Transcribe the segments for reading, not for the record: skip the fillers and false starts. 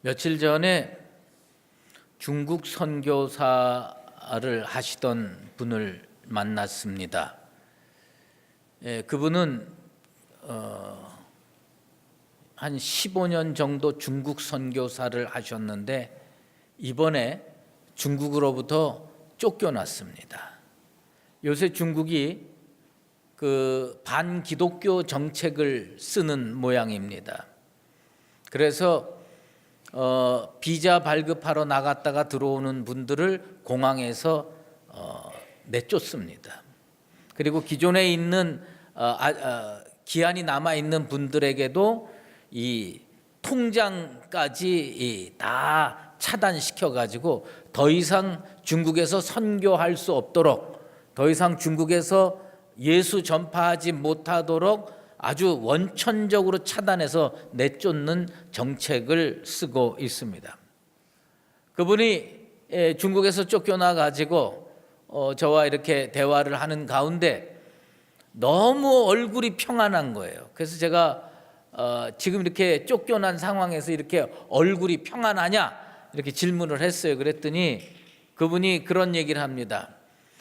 며칠 전에 중국 선교사를 하시던 분을 만났습니다. 그분은 한 15년 정도 중국 선교사를 하셨는데 이번에 중국으로부터 쫓겨났습니다. 요새 중국이 그 반기독교 정책을 쓰는 모양입니다. 그래서 비자 발급하러 나갔다가 들어오는 분들을 공항에서 내쫓습니다. 그리고 기존에 있는 기한이 남아 있는 분들에게도 이 통장까지 다 차단시켜 가지고 더 이상 중국에서 선교할 수 없도록, 더 이상 중국에서 예수 전파하지 못하도록 아주 원천적으로 차단해서 내쫓는 정책을 쓰고 있습니다. 그분이 중국에서 쫓겨나 가지고 저와 이렇게 대화를 하는 가운데 너무 얼굴이 평안한 거예요. 그래서 제가 지금 이렇게 쫓겨난 상황에서 이렇게 얼굴이 평안하냐 이렇게 질문을 했어요. 그랬더니 그분이 그런 얘기를 합니다.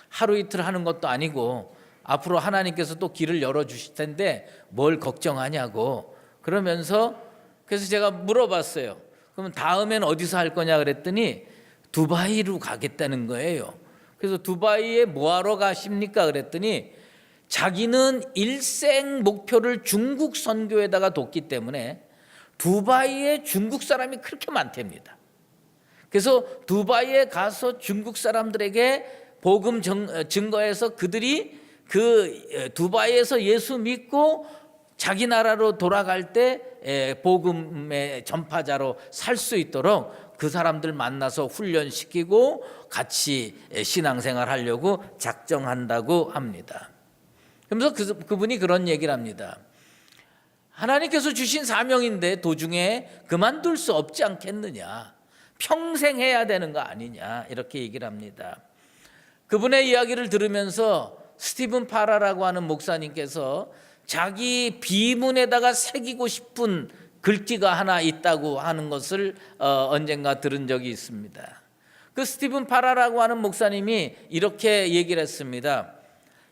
하루 이틀 하는 것도 아니고 앞으로 하나님께서 또 길을 열어주실 텐데 뭘 걱정하냐고. 그러면서 그래서 제가 물어봤어요. 그럼 다음엔 어디서 할 거냐 그랬더니 두바이로 가겠다는 거예요. 그래서 두바이에 뭐하러 가십니까 그랬더니 자기는 일생 목표를 중국 선교에다가 뒀기 때문에 두바이에 중국 사람이 그렇게 많답니다. 그래서 두바이에 가서 중국 사람들에게 복음 증거해서 그들이 그 두바이에서 예수 믿고 자기 나라로 돌아갈 때 복음의 전파자로 살 수 있도록 그 사람들 만나서 훈련시키고 같이 신앙생활 하려고 작정한다고 합니다. 그러면서 그분이 그런 얘기를 합니다. 하나님께서 주신 사명인데 도중에 그만둘 수 없지 않겠느냐, 평생 해야 되는 거 아니냐, 이렇게 얘기를 합니다. 그분의 이야기를 들으면서 스티븐 파라라고 하는 목사님께서 자기 비문에다가 새기고 싶은 글귀가 하나 있다고 하는 것을 언젠가 들은 적이 있습니다. 그 스티븐 파라라고 하는 목사님이 이렇게 얘기를 했습니다.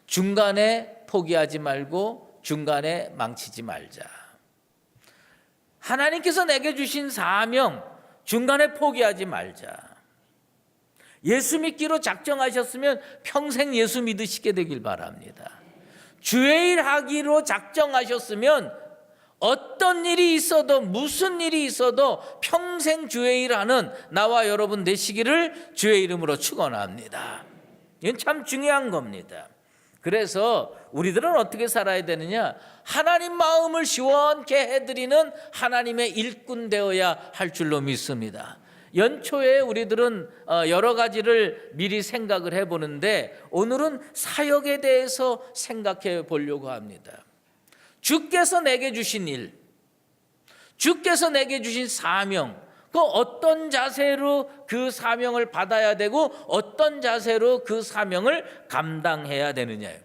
중간에 포기하지 말고 중간에 망치지 말자. 하나님께서 내게 주신 사명 중간에 포기하지 말자. 예수 믿기로 작정하셨으면 평생 예수 믿으시게 되길 바랍니다. 주의 일 하기로 작정하셨으면 어떤 일이 있어도 무슨 일이 있어도 평생 주의 일 하는 나와 여러분 되시기를 주의 이름으로 축원합니다. 이건 참 중요한 겁니다. 그래서 우리들은 어떻게 살아야 되느냐? 하나님 마음을 시원케 해드리는 하나님의 일꾼 되어야 할 줄로 믿습니다. 연초에 우리들은 여러 가지를 미리 생각을 해보는데 오늘은 사역에 대해서 생각해 보려고 합니다. 주께서 내게 주신 일, 주께서 내게 주신 사명, 그 어떤 자세로 그 사명을 받아야 되고 어떤 자세로 그 사명을 감당해야 되느냐요.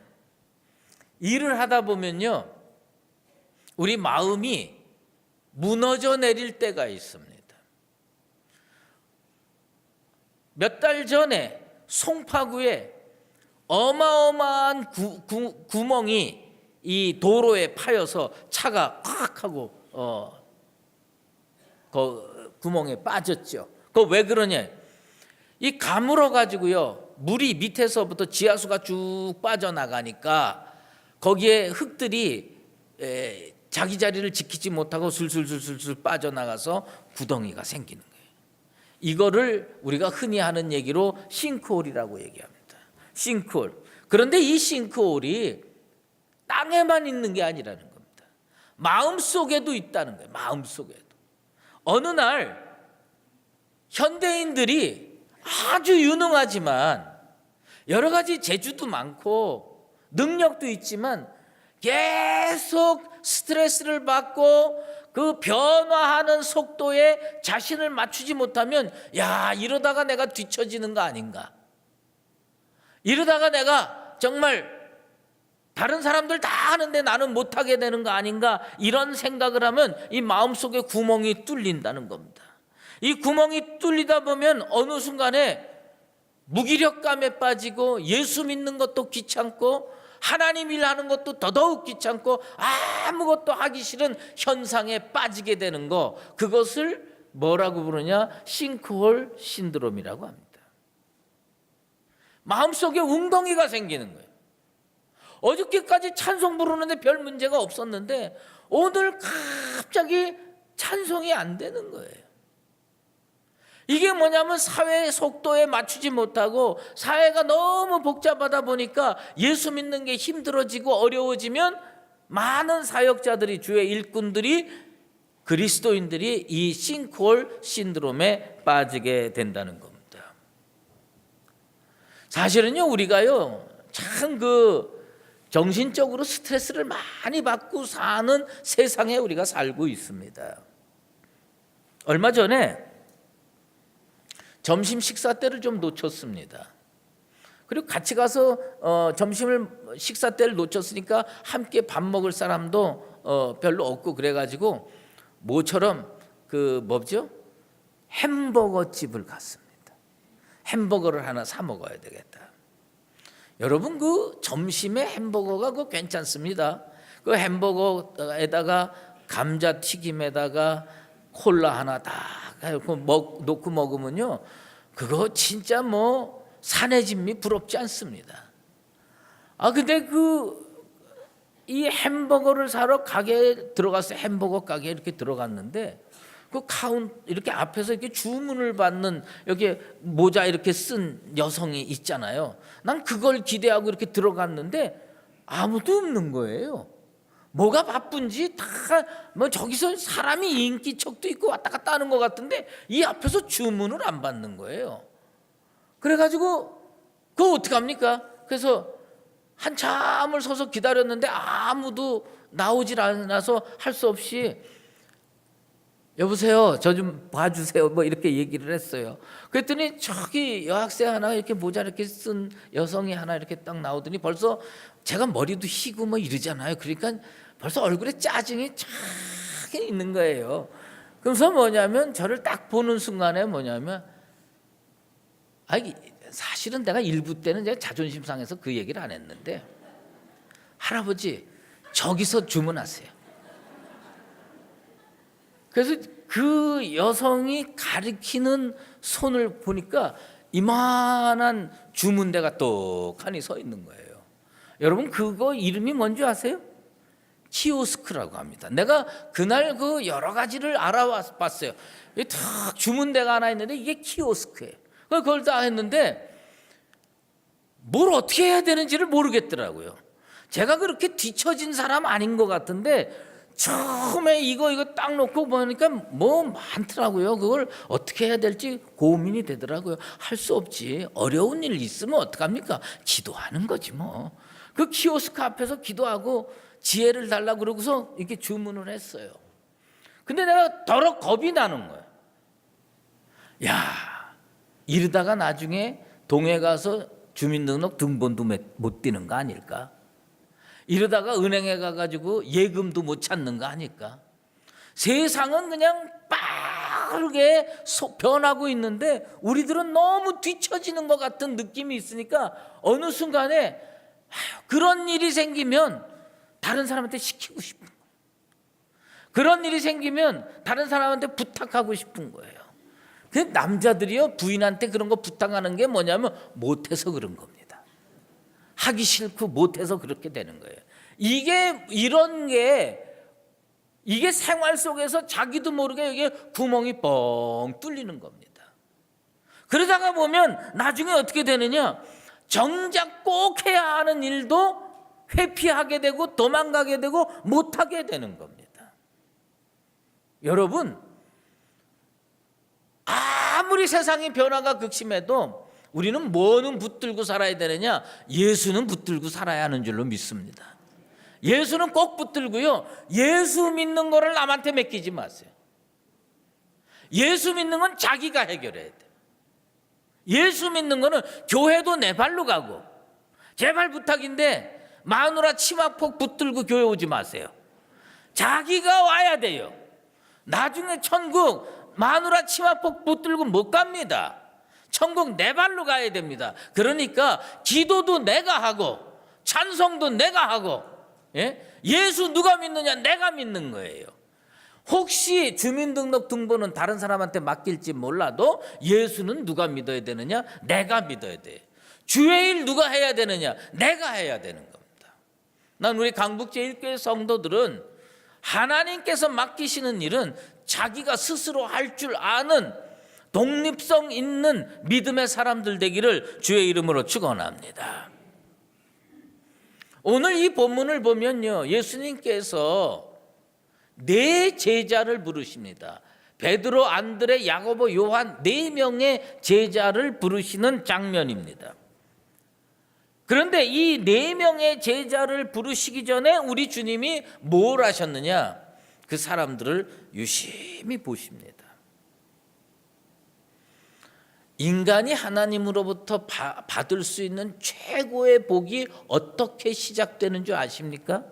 일을 하다 보면요, 우리 마음이 무너져 내릴 때가 있습니다. 몇 달 전에 송파구에 어마어마한 구멍이 이 도로에 파여서 차가 콱 하고 그 구멍에 빠졌죠. 그거 왜 그러냐? 이 가물어 가지고요, 물이 밑에서부터 지하수가 쭉 빠져나가니까 거기에 흙들이 자기 자리를 지키지 못하고 술술술술 빠져나가서 구덩이가 생기는 거예요. 이거를 우리가 흔히 하는 얘기로 싱크홀이라고 얘기합니다. 싱크홀. 그런데 이 싱크홀이 땅에만 있는 게 아니라는 겁니다. 마음속에도 있다는 거예요. 마음속에도. 어느 날 현대인들이 아주 유능하지만 여러 가지 재주도 많고 능력도 있지만 계속 스트레스를 받고 그 변화하는 속도에 자신을 맞추지 못하면 야, 이러다가 내가 뒤처지는 거 아닌가, 이러다가 내가 정말 다른 사람들 다 하는데 나는 못하게 되는 거 아닌가, 이런 생각을 하면 이 마음속에 구멍이 뚫린다는 겁니다. 이 구멍이 뚫리다 보면 어느 순간에 무기력감에 빠지고 예수 믿는 것도 귀찮고 하나님 일하는 것도 더더욱 귀찮고 아무것도 하기 싫은 현상에 빠지게 되는 거, 그것을 뭐라고 부르냐? 싱크홀 신드롬이라고 합니다. 마음속에 웅덩이가 생기는 거예요. 어저께까지 찬송 부르는데 별 문제가 없었는데 오늘 갑자기 찬송이 안 되는 거예요. 이게 뭐냐면 사회의 속도에 맞추지 못하고 사회가 너무 복잡하다 보니까 예수 믿는 게 힘들어지고 어려워지면 많은 사역자들이, 주의 일꾼들이, 그리스도인들이 이 싱크홀 신드롬에 빠지게 된다는 겁니다. 사실은요, 우리가요 참 정신적으로 스트레스를 많이 받고 사는 세상에 우리가 살고 있습니다. 얼마 전에 점심 식사 때를 좀 놓쳤습니다. 그리고 같이 가서 식사 때를 놓쳤으니까 함께 밥 먹을 사람도 별로 없고, 그래가지고 모처럼 햄버거 집을 갔습니다. 햄버거를 하나 사 먹어야 되겠다. 여러분, 점심에 햄버거가 괜찮습니다. 그 햄버거에다가 감자튀김에다가 콜라 하나 딱 놓고 먹으면요, 그거 진짜 산의 진미 부럽지 않습니다. 근데 이 햄버거를 사러 가게에 들어가서 햄버거 가게에 이렇게 들어갔는데 이렇게 앞에서 이렇게 주문을 받는, 여기 모자 이렇게 쓴 여성이 있잖아요. 난 그걸 기대하고 이렇게 들어갔는데 아무도 없는 거예요. 뭐가 바쁜지 다 저기서 사람이 인기척도 있고 왔다 갔다 하는 것 같은데 이 앞에서 주문을 안 받는 거예요. 그래가지고 그거 어떡합니까? 그래서 한참을 서서 기다렸는데 아무도 나오질 않아서 할 수 없이 여보세요, 저 좀 봐주세요, 이렇게 얘기를 했어요. 그랬더니 저기 여학생 하나 이렇게 모자 이렇게 쓴 여성이 하나 이렇게 딱 나오더니 벌써 제가 머리도 희고 이러잖아요. 그러니까 벌써 얼굴에 짜증이 쫙 있는 거예요. 그래서 저를 딱 보는 순간에 사실은 내가 일부 때는 제가 자존심 상해서 그 얘기를 안 했는데, 할아버지 저기서 주문하세요. 그래서 그 여성이 가리키는 손을 보니까 이만한 주문대가 똑하니 서 있는 거예요. 여러분, 그거 이름이 뭔지 아세요? 키오스크라고 합니다. 내가 그날 여러 가지를 알아봤어요. 탁 주문대가 하나 있는데 이게 키오스크예요. 그걸 다 했는데 뭘 어떻게 해야 되는지를 모르겠더라고요. 제가 그렇게 뒤처진 사람 아닌 것 같은데 처음에 이거 딱 놓고 보니까 많더라고요. 그걸 어떻게 해야 될지 고민이 되더라고요. 할 수 없지. 어려운 일 있으면 어떡합니까? 기도하는 거지 뭐. 그 키오스크 앞에서 기도하고 지혜를 달라고 그러고서 이렇게 주문을 했어요. 근데 내가 더러 겁이 나는 거예요. 이러다가 나중에 동해 가서 주민등록 등본도 못 띄는 거 아닐까? 이러다가 은행에 가가지고 예금도 못 찾는 거 아닐까? 세상은 그냥 빠르게 변하고 있는데 우리들은 너무 뒤처지는 것 같은 느낌이 있으니까 어느 순간에 그런 일이 생기면 다른 사람한테 시키고 싶은 거예요. 그런 일이 생기면 다른 사람한테 부탁하고 싶은 거예요. 근데 남자들이요, 부인한테 그런 거 부탁하는 게 뭐냐면 못해서 그런 겁니다. 하기 싫고 못해서 그렇게 되는 거예요. 이게 생활 속에서 자기도 모르게 여기에 구멍이 뻥 뚫리는 겁니다. 그러다가 보면 나중에 어떻게 되느냐, 정작 꼭 해야 하는 일도 회피하게 되고 도망가게 되고 못하게 되는 겁니다. 여러분, 아무리 세상의 변화가 극심해도 우리는 뭐는 붙들고 살아야 되느냐? 예수는 붙들고 살아야 하는 줄로 믿습니다. 예수는 꼭 붙들고요, 예수 믿는 거를 남한테 맡기지 마세요. 예수 믿는 건 자기가 해결해야 돼요. 예수 믿는 거는 교회도 내 발로 가고, 제발 부탁인데 마누라 치마폭 붙들고 교회 오지 마세요. 자기가 와야 돼요. 나중에 천국 마누라 치마폭 붙들고 못 갑니다. 천국 내 발로 가야 됩니다. 그러니까 기도도 내가 하고 찬송도 내가 하고, 예수 누가 믿느냐? 내가 믿는 거예요. 혹시 주민등록 등본은 다른 사람한테 맡길지 몰라도 예수는 누가 믿어야 되느냐? 내가 믿어야 돼. 주의 일 누가 해야 되느냐? 내가 해야 되는 겁니다. 난 우리 강북제일교회 성도들은 하나님께서 맡기시는 일은 자기가 스스로 할 줄 아는 독립성 있는 믿음의 사람들 되기를 주의 이름으로 축원합니다. 오늘 이 본문을 보면요, 예수님께서 네 제자를 부르십니다. 베드로, 안드레, 야고보, 요한 4명의 제자를 부르시는 장면입니다. 그런데 이 4명의 제자를 부르시기 전에 우리 주님이 뭘 하셨느냐? 그 사람들을 유심히 보십니다. 인간이 하나님으로부터 받을 수 있는 최고의 복이 어떻게 시작되는 줄 아십니까?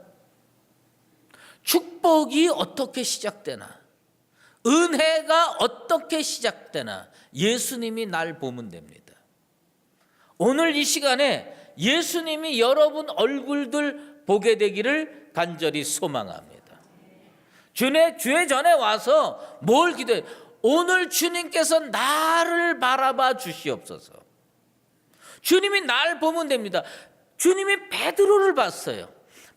축복이 어떻게 시작되나? 은혜가 어떻게 시작되나? 예수님이 날 보면 됩니다. 오늘 이 시간에 예수님이 여러분 얼굴들 보게 되기를 간절히 소망합니다. 주의 전에 와서 뭘 기도해? 오늘 주님께서 나를 바라봐 주시옵소서. 주님이 날 보면 됩니다. 주님이 베드로를 봤어요.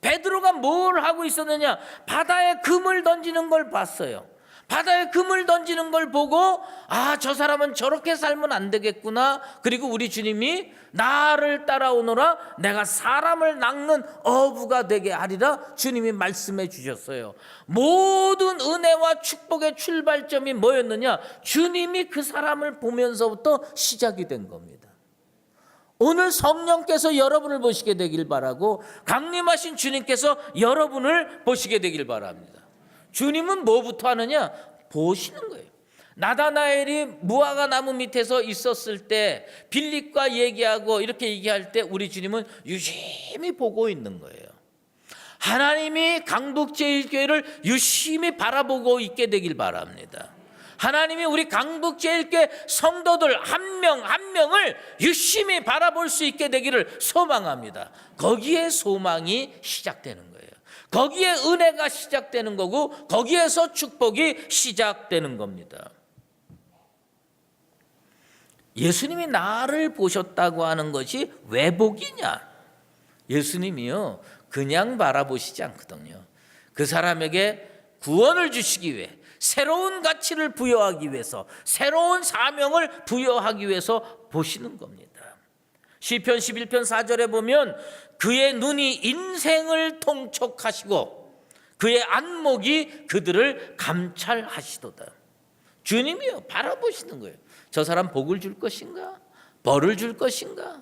베드로가 뭘 하고 있었느냐? 바다에 금을 던지는 걸 봤어요. 바다에 금을 던지는 걸 보고, 아, 저 사람은 저렇게 살면 안 되겠구나. 그리고 우리 주님이 나를 따라오너라, 내가 사람을 낚는 어부가 되게 하리라 주님이 말씀해 주셨어요. 모든 은혜와 축복의 출발점이 뭐였느냐? 주님이 그 사람을 보면서부터 시작이 된 겁니다. 오늘 성령께서 여러분을 보시게 되길 바라고, 강림하신 주님께서 여러분을 보시게 되길 바랍니다. 주님은 뭐부터 하느냐? 보시는 거예요. 나다나엘이 무화과 나무 밑에서 있었을 때 빌립과 얘기하고 이렇게 얘기할 때 우리 주님은 유심히 보고 있는 거예요. 하나님이 강북제일교회를 유심히 바라보고 있게 되길 바랍니다. 하나님이 우리 강북제일교회 성도들 한 명 한 명을 유심히 바라볼 수 있게 되기를 소망합니다. 거기에 소망이 시작되는 거예요. 거기에 은혜가 시작되는 거고, 거기에서 축복이 시작되는 겁니다. 예수님이 나를 보셨다고 하는 것이 왜 복이냐? 예수님이요, 그냥 바라보시지 않거든요. 그 사람에게 구원을 주시기 위해, 새로운 가치를 부여하기 위해서, 새로운 사명을 부여하기 위해서 보시는 겁니다. 시편 11편 4절에 보면 그의 눈이 인생을 통촉하시고 그의 안목이 그들을 감찰하시도다. 주님이요, 바라보시는 거예요. 저 사람 복을 줄 것인가? 벌을 줄 것인가?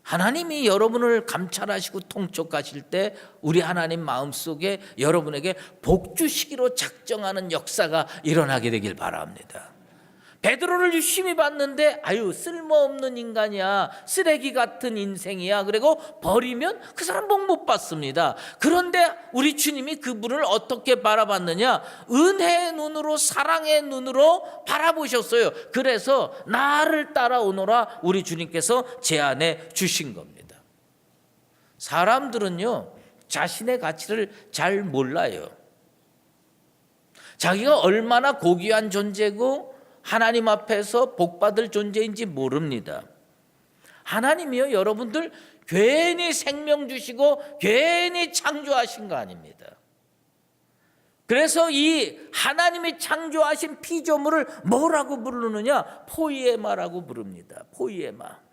하나님이 여러분을 감찰하시고 통촉하실 때 우리 하나님 마음속에 여러분에게 복 주시기로 작정하는 역사가 일어나게 되길 바랍니다. 베드로를 유심히 봤는데, 아유, 쓸모없는 인간이야, 쓰레기 같은 인생이야, 그리고 버리면 그 사람 복 못 받습니다. 그런데 우리 주님이 그분을 어떻게 바라봤느냐? 은혜의 눈으로, 사랑의 눈으로 바라보셨어요. 그래서 나를 따라오너라 우리 주님께서 제안해 주신 겁니다. 사람들은요, 자신의 가치를 잘 몰라요. 자기가 얼마나 고귀한 존재고 하나님 앞에서 복받을 존재인지 모릅니다. 하나님이요, 여러분들 괜히 생명 주시고 괜히 창조하신 거 아닙니다. 그래서 이 하나님이 창조하신 피조물을 뭐라고 부르느냐? 포이에마라고 부릅니다. 포이에마.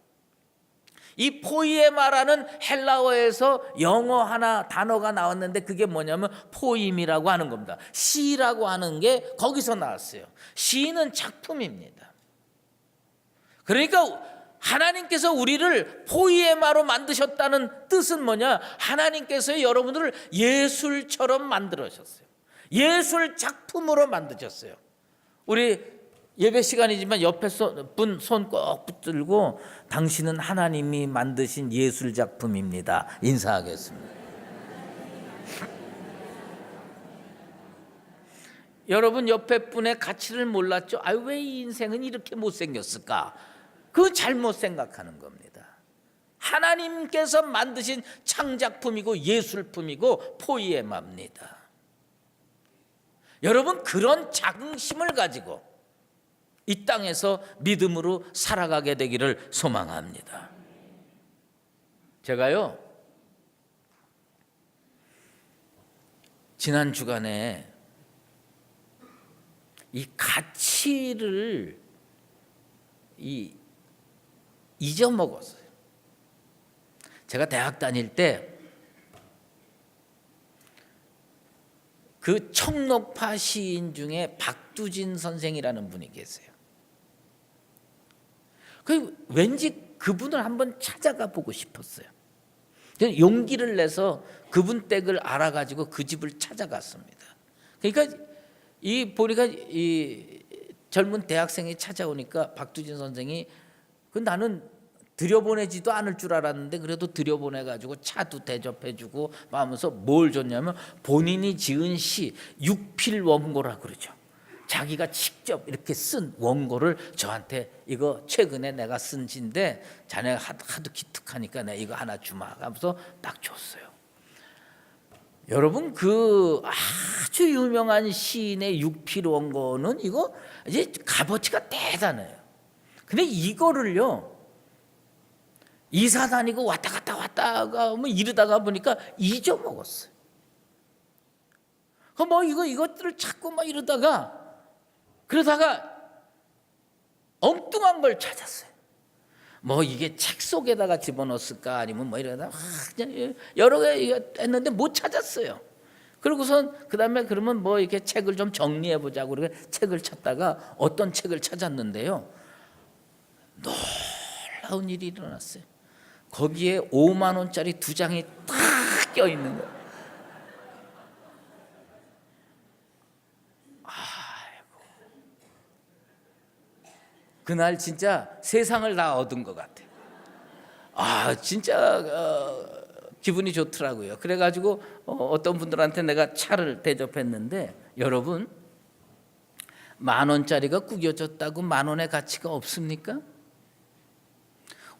이 포이에마라는 헬라어에서 영어 하나 단어가 나왔는데 그게 뭐냐면 포임이라고 하는 겁니다. 시라고 하는 게 거기서 나왔어요. 시는 작품입니다. 그러니까 하나님께서 우리를 포이에마로 만드셨다는 뜻은 뭐냐? 하나님께서 여러분들을 예술처럼 만들으셨어요. 예술 작품으로 만드셨어요. 우리 예배 시간이지만 옆에 분 손 꼭 붙들고 당신은 하나님이 만드신 예술 작품입니다. 인사하겠습니다. 여러분 옆에 분의 가치를 몰랐죠? 아유, 왜 이 인생은 이렇게 못생겼을까? 그거 잘못 생각하는 겁니다. 하나님께서 만드신 창작품이고 예술품이고 포이에마입니다. 여러분, 그런 자긍심을 가지고 이 땅에서 믿음으로 살아가게 되기를 소망합니다. 제가요, 지난 주간에 이 가치를 잊어먹었어요. 제가 대학 다닐 때 그 청록파 시인 중에 박두진 선생이라는 분이 계세요. 왠지 그분을 한번 찾아가 보고 싶었어요. 용기를 내서 그분 댁을 알아가지고 그 집을 찾아갔습니다. 그러니까 보니까 이 젊은 대학생이 찾아오니까 박두진 선생이 나는 들여보내지도 않을 줄 알았는데 그래도 들여보내가지고 차도 대접해주고 하면서 뭘 줬냐면 본인이 지은 시 육필 원고라고 그러죠. 자기가 직접 이렇게 쓴 원고를 저한테 이거 최근에 내가 쓴 시인데 자네가 하도 기특하니까 내가 이거 하나 주마 하면서 딱 줬어요. 여러분, 그 아주 유명한 시인의 육필 원고는 이거 이제 값어치가 대단해요. 근데 이거를요, 이사 다니고 왔다 갔다가 뭐 이러다가 보니까 잊어먹었어요. 뭐 이것들을 찾고 막 그러다가 엉뚱한 걸 찾았어요. 뭐 이게 책 속에다가 집어넣었을까 아니면 뭐 이러다가 그냥 여러 개 했는데 못 찾았어요. 그러고선 그다음에 그러면 뭐 이렇게 책을 좀 정리해 보자고 그렇게 책을 찾다가 어떤 책을 찾았는데요, 놀라운 일이 일어났어요. 거기에 5만 원짜리 2장이 딱 껴 있는 거예요. 아이고, 그날 진짜 세상을 다 얻은 것 같아요. 진짜 기분이 좋더라고요. 그래가지고 어떤 분들한테 내가 차를 대접했는데, 여러분, 10,000원짜리가 구겨졌다고 10,000원의 가치가 없습니까?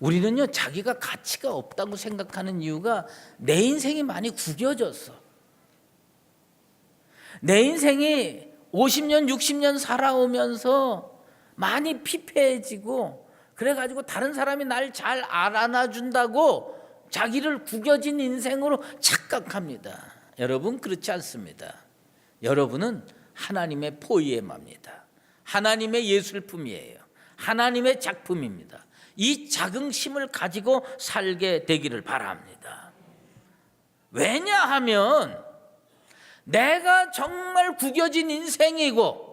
우리는요, 자기가 가치가 없다고 생각하는 이유가 내 인생이 많이 구겨졌어. 내 인생이 50년, 60년 살아오면서 많이 피폐해지고 그래가지고 다른 사람이 날 잘 알아놔준다고 자기를 구겨진 인생으로 착각합니다. 여러분, 그렇지 않습니다. 여러분은 하나님의 포이에마입니다. 하나님의 예술품이에요. 하나님의 작품입니다. 이 자긍심을 가지고 살게 되기를 바랍니다. 왜냐하면 내가 정말 구겨진 인생이고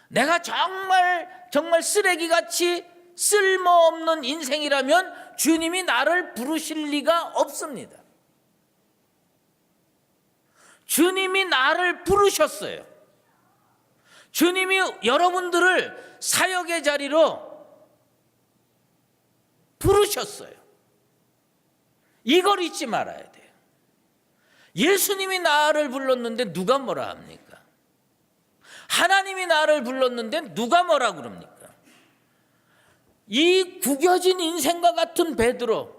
내가 정말 쓰레기같이 쓸모없는 인생이라면 주님이 나를 부르실 리가 없습니다. 주님이 나를 부르셨어요. 주님이 여러분들을 사역의 자리로 부르셨어요. 이걸 잊지 말아야 돼요. 예수님이 나를 불렀는데 누가 뭐라 합니까? 하나님이 나를 불렀는데 누가 뭐라 그럽니까? 이 구겨진 인생과 같은 베드로가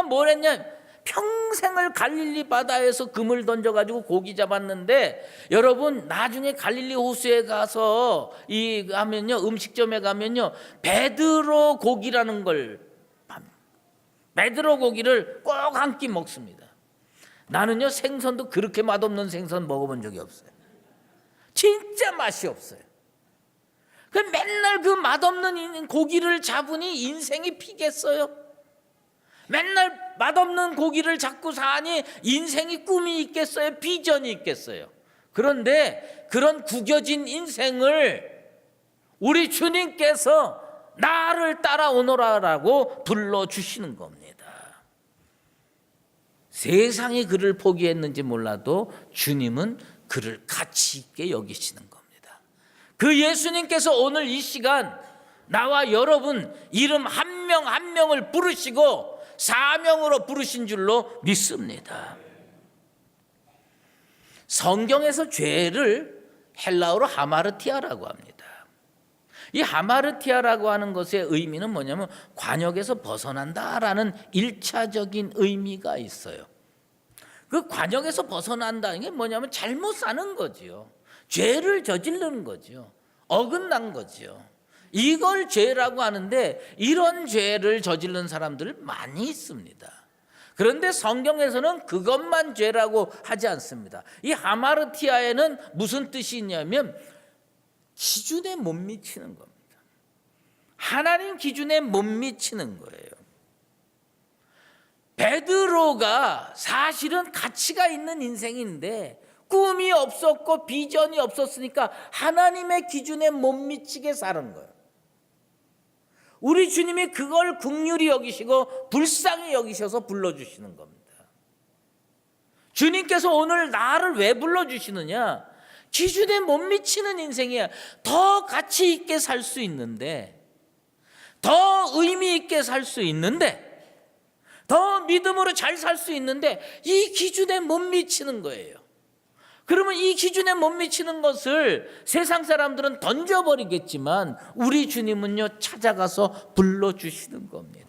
뭘 했냐? 평생을 갈릴리 바다에서 금을 던져가지고 고기 잡았는데, 여러분, 나중에 갈릴리 호수에 가서 음식점에 가면요, 베드로 고기라는 걸, 베드로 고기를 꼭 한 끼 먹습니다. 나는요, 생선도 그렇게 맛없는 생선 먹어본 적이 없어요. 진짜 맛이 없어요. 맨날 그 맛없는 고기를 잡으니 인생이 피겠어요? 맨날 맛없는 고기를 잡고 사니 인생이 꿈이 있겠어요? 비전이 있겠어요? 그런데 그런 구겨진 인생을 우리 주님께서 나를 따라오너라라고 불러주시는 겁니다. 세상이 그를 포기했는지 몰라도 주님은 그를 가치 있게 여기시는 겁니다. 그 예수님께서 오늘 이 시간 나와 여러분 이름 한 명 한 명을 부르시고 사명으로 부르신 줄로 믿습니다. 성경에서 죄를 헬라어로 하마르티아라고 합니다. 이 하마르티아라고 하는 것의 의미는 뭐냐면 관역에서 벗어난다라는 1차적인 의미가 있어요. 그 관역에서 벗어난다는 게 뭐냐면 잘못 사는 거지요. 죄를 저지르는 거지요. 어긋난 거지요. 이걸 죄라고 하는데 이런 죄를 저지르는 사람들 많이 있습니다. 그런데 성경에서는 그것만 죄라고 하지 않습니다. 이 하마르티아에는 무슨 뜻이 있냐면 기준에 못 미치는 겁니다. 하나님 기준에 못 미치는 거예요. 베드로가 사실은 가치가 있는 인생인데 꿈이 없었고 비전이 없었으니까 하나님의 기준에 못 미치게 사는 거예요. 우리 주님이 그걸 긍휼히 여기시고 불쌍히 여기셔서 불러주시는 겁니다. 주님께서 오늘 나를 왜 불러주시느냐? 기준에 못 미치는 인생이야. 더 가치 있게 살 수 있는데, 더 의미 있게 살 수 있는데, 더 믿음으로 잘 살 수 있는데 이 기준에 못 미치는 거예요. 그러면 이 기준에 못 미치는 것을 세상 사람들은 던져버리겠지만 우리 주님은요 찾아가서 불러주시는 겁니다.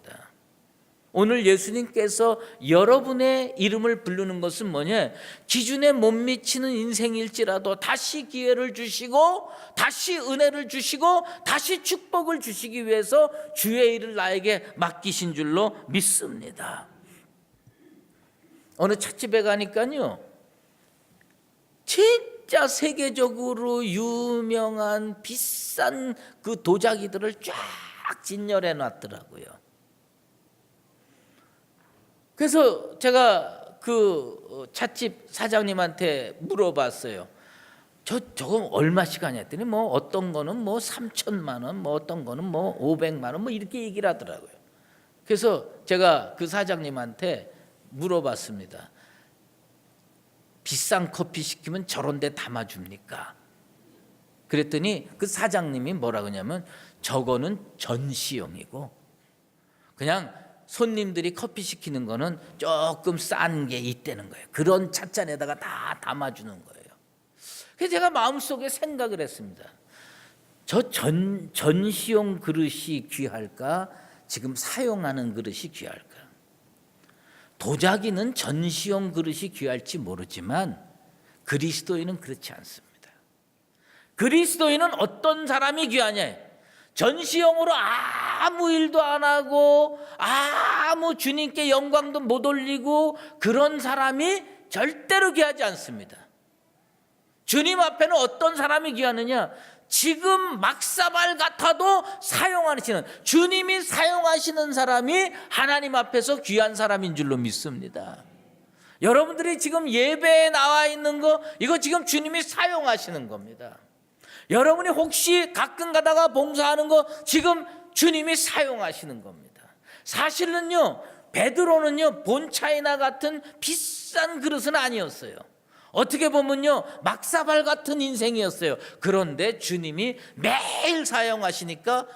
오늘 예수님께서 여러분의 이름을 부르는 것은 뭐냐? 기준에 못 미치는 인생일지라도 다시 기회를 주시고 다시 은혜를 주시고 다시 축복을 주시기 위해서 주의 일을 나에게 맡기신 줄로 믿습니다. 어느 찻집에 가니까요 진짜 세계적으로 유명한 비싼 그 도자기들을 쫙 진열해 놨더라고요. 그래서 제가 그 찻집 사장님한테 물어봤어요. 저거 얼마씩 하냐 했더니 뭐 어떤 거는 뭐 3천만 원, 뭐 어떤 거는 뭐 500만 원 뭐 이렇게 얘기를 하더라고요. 그래서 제가 그 사장님한테 물어봤습니다. 비싼 커피 시키면 저런 데 담아줍니까? 그랬더니 그 사장님이 뭐라 그러냐면 저거는 전시용이고 그냥 손님들이 커피 시키는 거는 조금 싼 게 있다는 거예요. 그런 찻잔에다가 다 담아주는 거예요. 그래서 제가 마음속에 생각을 했습니다. 저 전시용 그릇이 귀할까? 지금 사용하는 그릇이 귀할까? 도자기는 전시용 그릇이 귀할지 모르지만 그리스도인은 그렇지 않습니다. 그리스도인은 어떤 사람이 귀하냐? 전시용으로 아무 일도 안 하고 아무 주님께 영광도 못 올리고 그런 사람이 절대로 귀하지 않습니다. 주님 앞에는 어떤 사람이 귀하느냐? 지금 막사발 같아도 사용하시는 주님이 사용하시는 사람이 하나님 앞에서 귀한 사람인 줄로 믿습니다. 여러분들이 지금 예배에 나와 있는 거 이거 지금 주님이 사용하시는 겁니다. 여러분이 혹시 가끔 가다가 봉사하는 거 지금 주님이 사용하시는 겁니다. 사실은요 베드로는요 본차이나 같은 비싼 그릇은 아니었어요. 어떻게 보면요 막사발 같은 인생이었어요. 그런데 주님이 매일 사용하시니까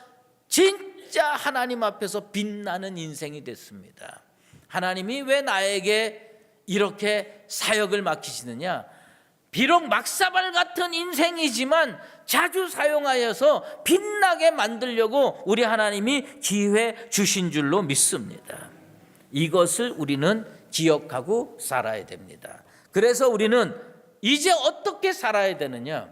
진짜 하나님 앞에서 빛나는 인생이 됐습니다. 하나님이 왜 나에게 이렇게 사역을 맡기시느냐? 비록 막사발 같은 인생이지만 자주 사용하여서 빛나게 만들려고 우리 하나님이 기회 주신 줄로 믿습니다. 이것을 우리는 기억하고 살아야 됩니다. 그래서 우리는 이제 어떻게 살아야 되느냐?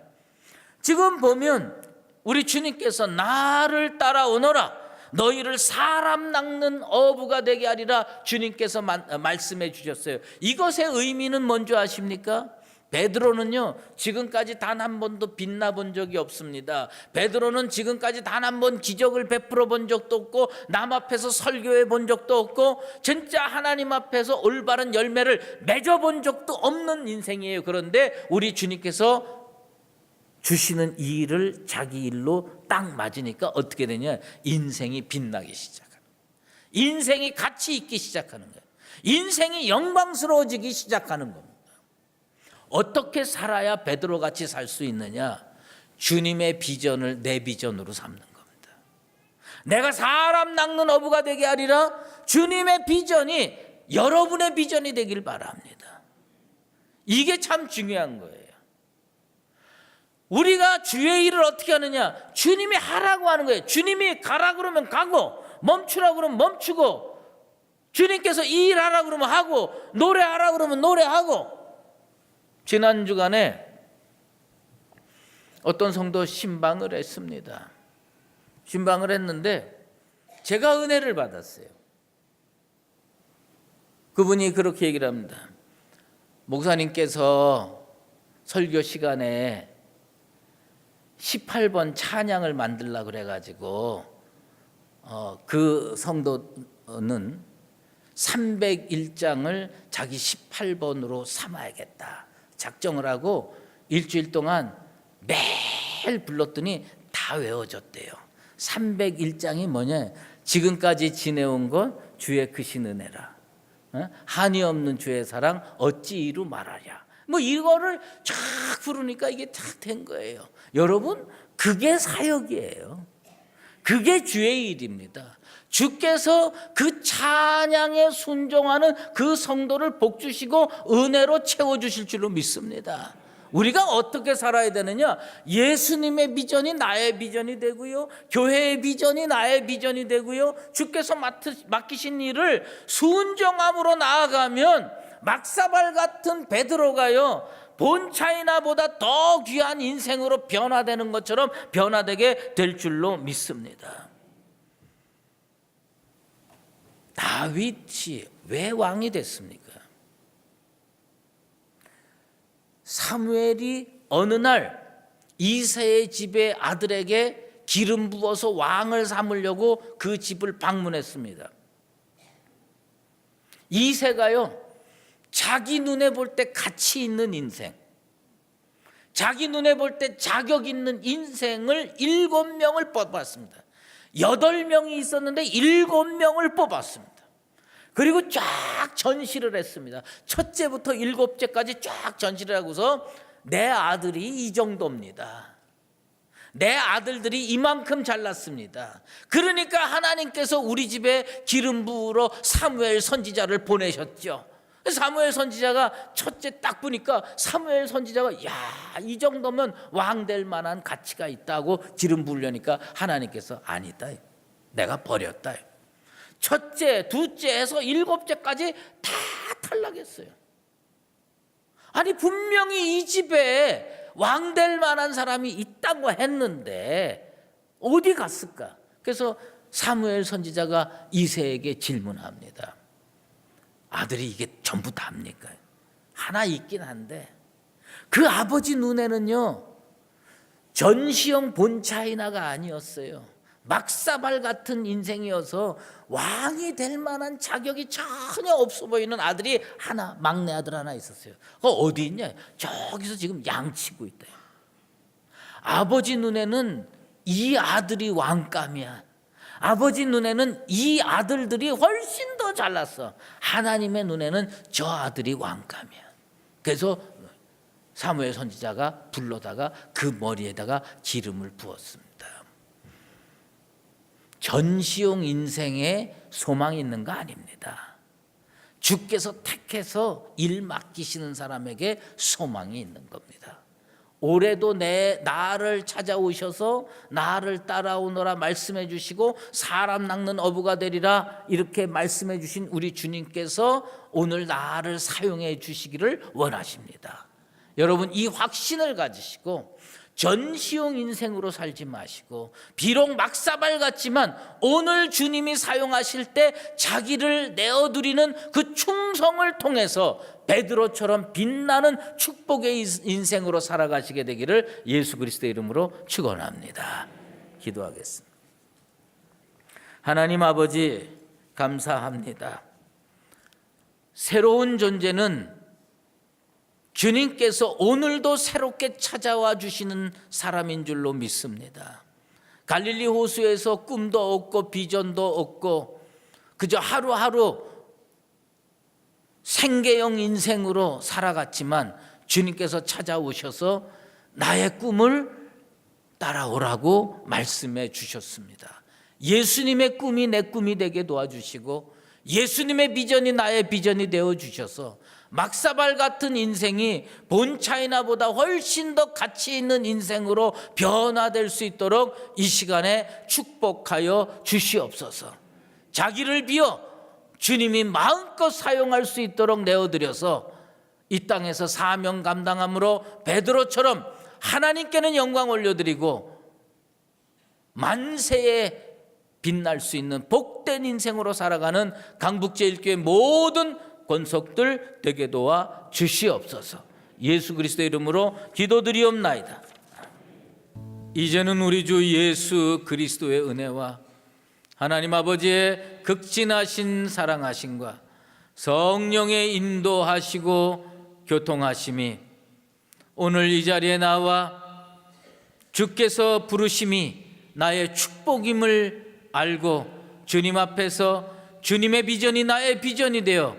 지금 보면 우리 주님께서 나를 따라오너라 너희를 사람 낚는 어부가 되게 하리라 주님께서 말씀해 주셨어요. 이것의 의미는 뭔지 아십니까? 베드로는요 지금까지 단 한 번도 빛나 본 적이 없습니다. 베드로는 지금까지 단 한 번 기적을 베풀어 본 적도 없고 남 앞에서 설교해 본 적도 없고 진짜 하나님 앞에서 올바른 열매를 맺어 본 적도 없는 인생이에요. 그런데 우리 주님께서 주시는 이 일을 자기 일로 딱 맞으니까 어떻게 되냐? 인생이 빛나기 시작하는 거예요. 인생이 가치 있기 시작하는 거예요. 인생이 영광스러워지기 시작하는 겁니다. 어떻게 살아야 베드로같이 살 수 있느냐? 주님의 비전을 내 비전으로 삼는 겁니다. 내가 사람 낚는 어부가 되게 하리라. 주님의 비전이 여러분의 비전이 되길 바랍니다. 이게 참 중요한 거예요. 우리가 주의 일을 어떻게 하느냐? 주님이 하라고 하는 거예요. 주님이 가라 그러면 가고, 멈추라 그러면 멈추고, 주님께서 이 일 하라 그러면 하고, 노래하라 그러면 노래하고. 지난 주간에 어떤 성도 신방을 했습니다. 신방을 했는데 제가 은혜를 받았어요. 그분이 그렇게 얘기를 합니다. 목사님께서 설교 시간에 18번 찬양을 만들려고 그래가지고 그 성도는 301장을 자기 18번으로 삼아야겠다 작정을 하고 일주일 동안 매일 불렀더니 다 외워졌대요. 301장이 뭐냐? 지금까지 지내온 것 주의 크신 은혜라, 한이 없는 주의 사랑 어찌 이루 말하랴. 뭐 이거를 쫙 부르니까 이게 다 된 거예요. 여러분, 그게 사역이에요. 그게 주의 일입니다. 주께서 그 찬양에 순종하는 그 성도를 복주시고 은혜로 채워주실 줄로 믿습니다. 우리가 어떻게 살아야 되느냐? 예수님의 비전이 나의 비전이 되고요, 교회의 비전이 나의 비전이 되고요, 주께서 맡기신 일을 순종함으로 나아가면 막사발 같은 베드로가요, 본차이나보다 더 귀한 인생으로 변화되는 것처럼 변화되게 될 줄로 믿습니다. 다윗이 왜 왕이 됐습니까? 사무엘이 어느 날 이새의 집의 아들에게 기름 부어서 왕을 삼으려고 그 집을 방문했습니다. 이새가요, 자기 눈에 볼 때 가치 있는 인생, 자기 눈에 볼 때 자격 있는 인생을 7명을 뽑았습니다. 8명이 있었는데 7명을 뽑았습니다. 그리고 쫙 전시를 했습니다. 첫째부터 7째까지 쫙 전시를 하고서 내 아들이 이 정도입니다. 내 아들들이 이만큼 잘났습니다. 그러니까 하나님께서 우리 집에 기름 부으러 사무엘 선지자를 보내셨죠. 사무엘 선지자가 첫째 딱 보니까 사무엘 선지자가 이 정도면 왕 될 만한 가치가 있다고 기름 부으려니까 하나님께서 아니다, 내가 버렸다. 첫째, 둘째 해서 7째까지 다 탈락했어요. 아니, 분명히 이 집에 왕 될 만한 사람이 있다고 했는데 어디 갔을까? 그래서 사무엘 선지자가 이새에게 질문합니다. 아들이 이게 전부 답니까? 하나 있긴 한데 그 아버지 눈에는요, 전시형 본차이나가 아니었어요. 막사발 같은 인생이어서 왕이 될 만한 자격이 전혀 없어 보이는 아들이 하나, 막내 아들 하나 있었어요. 어디 있냐? 저기서 지금 양치고 있다. 아버지 눈에는 이 아들이 왕감이야. 아버지 눈에는 이 아들들이 훨씬 더 잘났어. 하나님의 눈에는 저 아들이 왕감이야. 그래서 사무엘 선지자가 불러다가 그 머리에다가 기름을 부었습니다. 전시용 인생에 소망이 있는 거 아닙니다. 주께서 택해서 일 맡기시는 사람에게 소망이 있는 겁니다. 올해도 나를 찾아오셔서 나를 따라오너라 말씀해 주시고 사람 낚는 어부가 되리라 이렇게 말씀해 주신 우리 주님께서 오늘 나를 사용해 주시기를 원하십니다. 여러분, 이 확신을 가지시고 전시용 인생으로 살지 마시고, 비록 막사발 같지만 오늘 주님이 사용하실 때 자기를 내어드리는 그 충성을 통해서 베드로처럼 빛나는 축복의 인생으로 살아가시게 되기를 예수 그리스도의 이름으로 축원합니다. 기도하겠습니다. 하나님 아버지, 감사합니다. 새로운 존재는 주님께서 오늘도 새롭게 찾아와 주시는 사람인 줄로 믿습니다. 갈릴리 호수에서 꿈도 없고 비전도 없고 그저 하루하루 생계형 인생으로 살아갔지만 주님께서 찾아오셔서 나의 꿈을 따라오라고 말씀해 주셨습니다. 예수님의 꿈이 내 꿈이 되게 도와주시고 예수님의 비전이 나의 비전이 되어 주셔서 막사발 같은 인생이 본 차이나보다 훨씬 더 가치 있는 인생으로 변화될 수 있도록 이 시간에 축복하여 주시옵소서. 자기를 비워 주님이 마음껏 사용할 수 있도록 내어드려서 이 땅에서 사명 감당함으로 베드로처럼 하나님께는 영광 올려드리고 만세에 빛날 수 있는 복된 인생으로 살아가는 강북제일교회 모든 권속들 되게 도와 주시옵소서. 예수 그리스도의 이름으로 기도드리옵나이다. 이제는 우리 주 예수 그리스도의 은혜와 하나님 아버지의 극진하신 사랑하심과 성령의 인도하시고 교통하심이 오늘 이 자리에 나와 주께서 부르심이 나의 축복임을 알고 주님 앞에서 주님의 비전이 나의 비전이 되어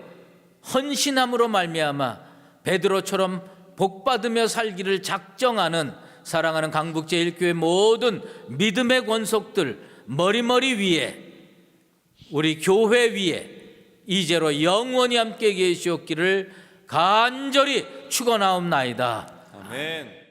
헌신함으로 말미암아 베드로처럼 복받으며 살기를 작정하는 사랑하는 강북제일교회 모든 믿음의 권속들 머리머리 위에 우리 교회 위에 이제로 영원히 함께 계시옵기를 간절히 축원하옵나이다. 아멘.